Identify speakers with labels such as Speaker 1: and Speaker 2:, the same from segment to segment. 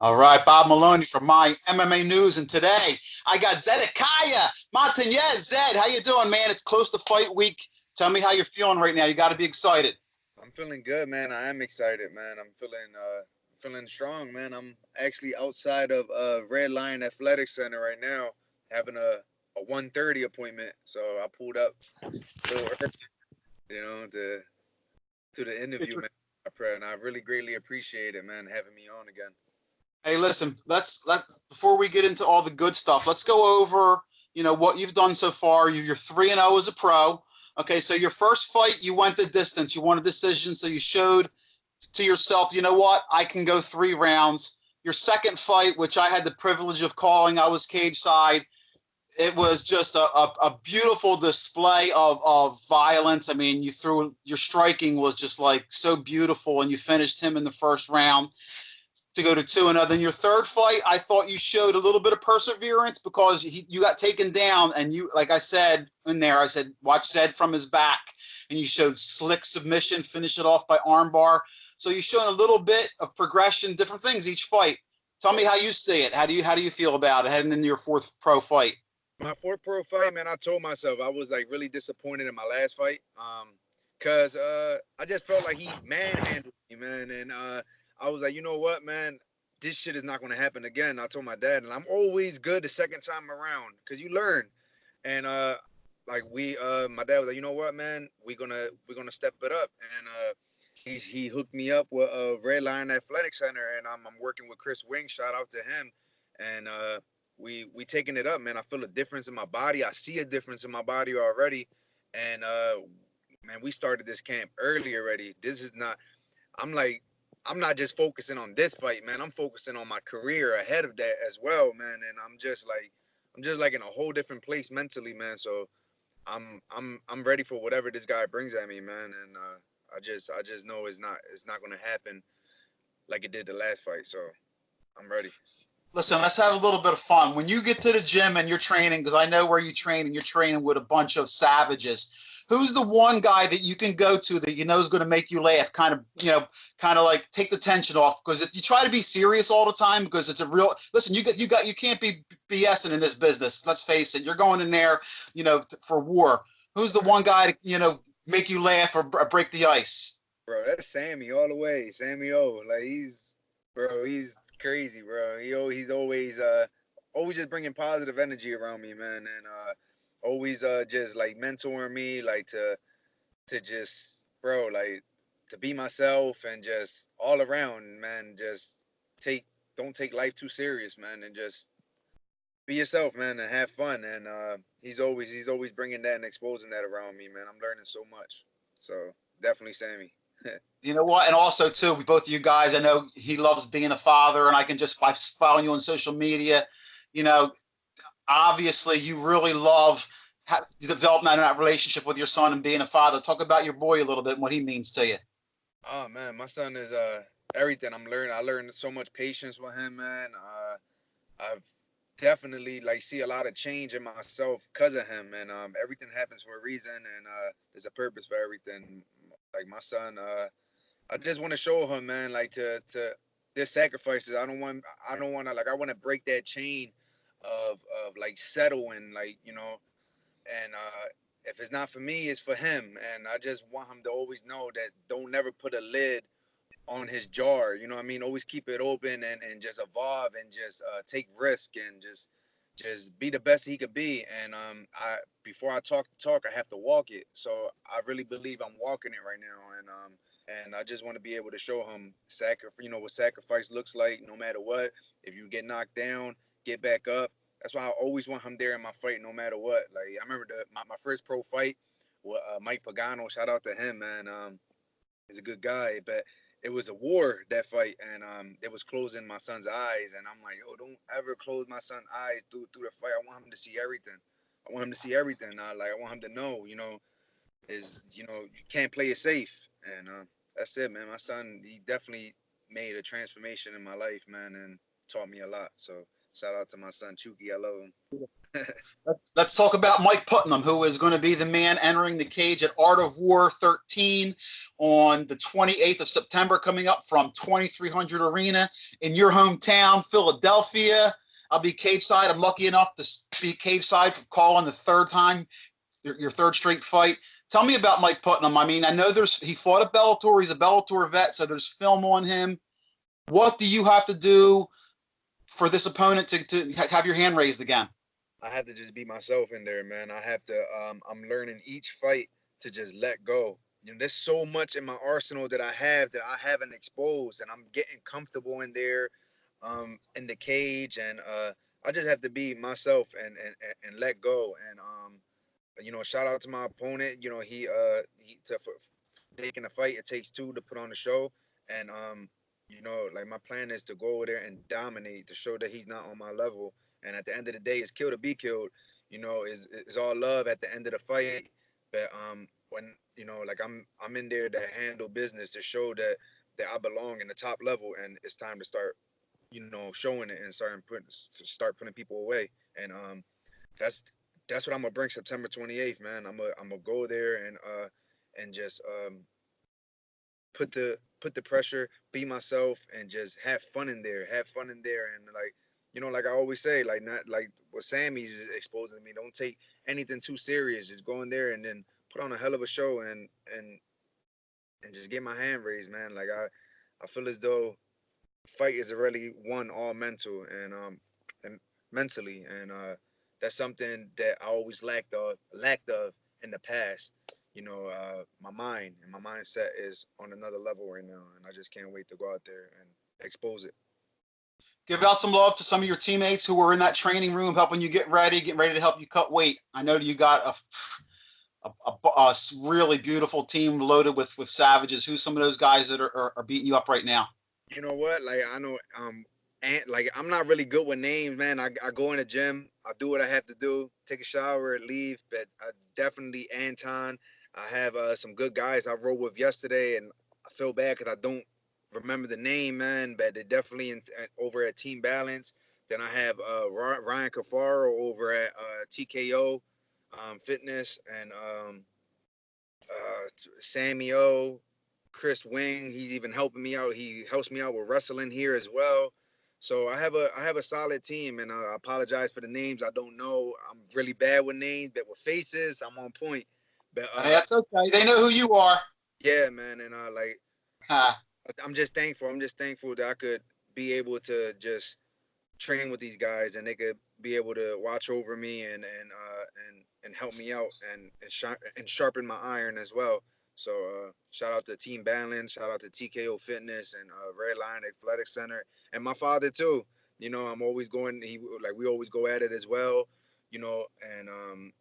Speaker 1: All right, Bob Maloney from My MMA News, and today I got Zedekiah Montanez. Zed, how you doing, man? It's close to fight week. Tell me how you're feeling right now. You got to be excited.
Speaker 2: I'm feeling good, man. I am excited, man. I'm feeling strong, man. I'm actually outside of Red Lion Athletic Center right now, having a 1:30 appointment. So I pulled up a little early, to the interview, man. And I really greatly appreciate it, man, having me on again.
Speaker 1: Hey, listen, let's before we get into all the good stuff, let's go over what you've done so far. You're 3-0 as a pro. Okay, so your first fight, you went the distance. You won a decision, so you showed to yourself, you know what, I can go 3 rounds. Your second fight, which I had the privilege of calling, I was cage side. It was just a beautiful display of violence. I mean, your striking was just like so beautiful, and you finished him in the first round to go to 2-0. Then your third fight, I thought you showed a little bit of perseverance because you got taken down, and you, like I said in there, I said watch Zed from his back, and you showed slick submission, finish it off by armbar. So you showed a little bit of progression, different things each fight. Tell me how you see it. How do you feel about it heading into your fourth pro fight?
Speaker 2: My fourth pro fight, man, I told myself I was like really disappointed in my last fight, cause I just felt like he manhandled me, man, and I was like, you know what, man, this shit is not gonna happen again. I told my dad, and I'm always good the second time around, cause you learn, and my dad was like, you know what, man, we're gonna step it up, and he hooked me up with Red Lion Athletic Center, and I'm working with Chris Wing. Shout out to him, and we taking it up, man. I feel a difference in my body. I see a difference in my body already, and man, we started this camp early already. This is not. I'm not just focusing on this fight, man. I'm focusing on my career ahead of that as well, man. And I'm just like in a whole different place mentally, man. So I'm ready for whatever this guy brings at me, man. And I just know it's not gonna happen like it did the last fight. So I'm ready.
Speaker 1: Listen, let's have a little bit of fun. When you get to the gym and you're training, because I know where you train and you're training with a bunch of savages, who's the one guy that you can go to that you know is going to make you laugh, kind of like take the tension off? Because if you try to be serious all the time, because it's a real, listen, you can't be BSing in this business. Let's face it. You're going in there, for war. Who's the one guy to, make you laugh or break the ice?
Speaker 2: Bro, that's Sammy all the way. Sammy O. Like he's crazy, bro. He's always just bringing positive energy around me, man, and always just like mentoring me, like to just, bro, like to be myself and just all around, man. Just take don't take life too serious, man, and just be yourself, man, and have fun. And he's always bringing that and exposing that around me, man. I'm learning so much. So definitely Sammy.
Speaker 1: You know what? And also, too, both of you guys, I know he loves being a father, and I can just, by following you on social media, you know, obviously you really love the development of that relationship with your son and being a father. Talk about your boy a little bit and what he means to you.
Speaker 2: Oh man, my son is everything. I learned so much patience with him, man. I've definitely like see a lot of change in myself because of him, and everything happens for a reason, and there's a purpose for everything. Like my son, I just want to show him, man, like to there's sacrifices. I don't want to like I want to break that chain of like settling, like and if it's not for me, it's for him, and I just want him to always know that don't never put a lid on his jar. You know what I mean? Always keep it open and just evolve and just take risk and just be the best he could be. And I before I talk the talk, I have to walk it. So I really believe I'm walking it right now. And I just want to be able to show him what sacrifice looks like. No matter what, if you get knocked down, get back up. That's why I always want him there in my fight, no matter what. Like I remember my first pro fight with Mike Pagano. Shout out to him, man. He's a good guy, but it was a war that fight, and it was closing my son's eyes, and I'm like, yo, don't ever close my son's eyes through the fight. I want him to see everything. I want him to see everything. I want him to know, you can't play it safe, and that's it, man. My son, he definitely made a transformation in my life, man, and taught me a lot. So shout out to my son Chuki. I love him.
Speaker 1: Let's talk about Mike Putnam, who is going to be the man entering the cage at Art of War 13 on the 28th of September coming up from 2300 Arena in your hometown, Philadelphia. I'll be cage-side. I'm lucky enough to be cage-side for calling the third time, your third straight fight. Tell me about Mike Putnam. I mean, I know he fought at Bellator. He's a Bellator vet, so there's film on him. What do you have to do for this opponent to have your hand raised again?
Speaker 2: I have to just be myself in there, man. I have to. I'm learning each fight to just let go. You know, there's so much in my arsenal that I haven't exposed, and I'm getting comfortable in there, in the cage, and I just have to be myself and let go. And shout out to my opponent. You know, for taking a fight. It takes two to put on the show, and like my plan is to go over there and dominate to show that he's not on my level. And at the end of the day, it's kill to be killed. You know, it's all love at the end of the fight. But when like I'm in there to handle business to show that I belong in the top level, and it's time to start showing it and start putting people away. And that's what I'm gonna bring September 28th, man. I'm gonna go there and just put the pressure, be myself, and just have fun in there. And like I always say, like not like what Sammy's exposing me. Don't take anything too serious. Just go in there and then put on a hell of a show and just get my hand raised, man. Like I feel as though fight is already won all mental and mentally, and that's something that I always lacked of in the past. My mind and my mindset is on another level right now, and I just can't wait to go out there and expose it.
Speaker 1: Give out some love to some of your teammates who were in that training room helping you getting ready to help you cut weight. I know you got a really beautiful team loaded with savages. Who's some of those guys that are beating you up right now?
Speaker 2: You know what? Like I know, I'm not really good with names, man. I go in the gym, I do what I have to do, take a shower, leave. But definitely Anton. I have some good guys I rode with yesterday, and I feel bad because I don't remember the name, man. But they're definitely over at Team Balance. Then I have Ryan Cafaro over at TKO Fitness, and Sammy O, Chris Wing. He's even helping me out. He helps me out with wrestling here as well. So I have a solid team, and I apologize for the names I don't know. I'm really bad with names, but with faces, I'm on point. But
Speaker 1: that's okay. They know who you are.
Speaker 2: Yeah, man, and I'm just thankful. I'm just thankful that I could be able to just train with these guys, and they could be able to watch over me and help me out and sharpen my iron as well. So shout out to Team Balance, shout out to TKO Fitness and Red Lion Athletic Center, and my father too. I'm always going. We always go at it as well. And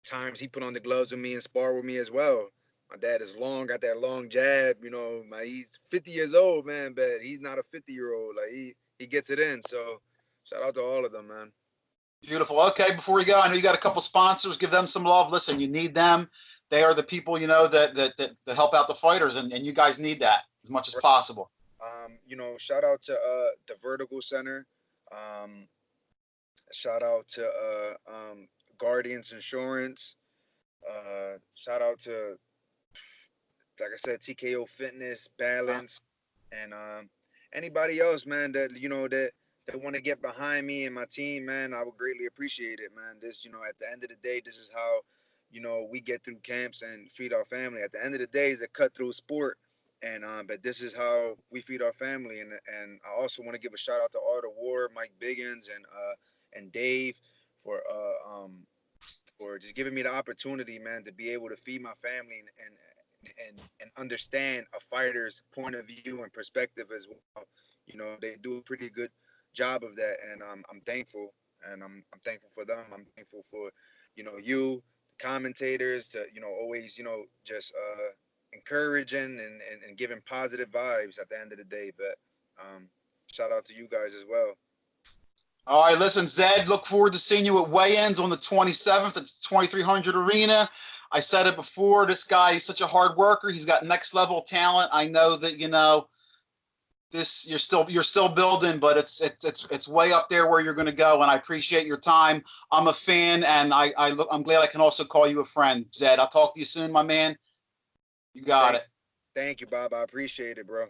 Speaker 2: times he put on the gloves with me and spar with me as well. My dad is got that long jab. He's 50 years old, man, but he's not a 50-year-old. Like he gets it in. So shout out to all of them, man.
Speaker 1: Beautiful. Okay, before we go, I know you got a couple sponsors. Give them some love. Listen, you need them. They are the people that help out the fighters, and you guys need that as much as possible.
Speaker 2: Shout out to the Vertical Center. Shout out to Guardians Insurance. Shout out to, like I said, TKO Fitness, Balance, and anybody else, man, that that want to get behind me and my team, man. I would greatly appreciate it, man. This, at the end of the day, this is how we get through camps and feed our family. At the end of the day, it's a cutthroat sport, and but this is how we feed our family. And I also want to give a shout out to Art of War, Mike Biggins, and Dave for just giving me the opportunity, man, to be able to feed my family and understand a fighter's point of view and perspective as well. They do a pretty good job of that, and I'm thankful, and I'm thankful for them. I'm thankful for you, commentators, to always just encouraging and giving positive vibes at the end of the day. But shout out to you guys as well.
Speaker 1: All right, listen, Zed, look forward to seeing you at weigh-ins on the 27th at 2300 Arena. I said it before, this guy is such a hard worker. He's got next-level talent. I know that, you're still building, but it's way up there where you're going to go, and I appreciate your time. I'm a fan, and I'm glad I can also call you a friend, Zed. I'll talk to you soon, my man. You got it.
Speaker 2: Thank you, Bob. I appreciate it, bro.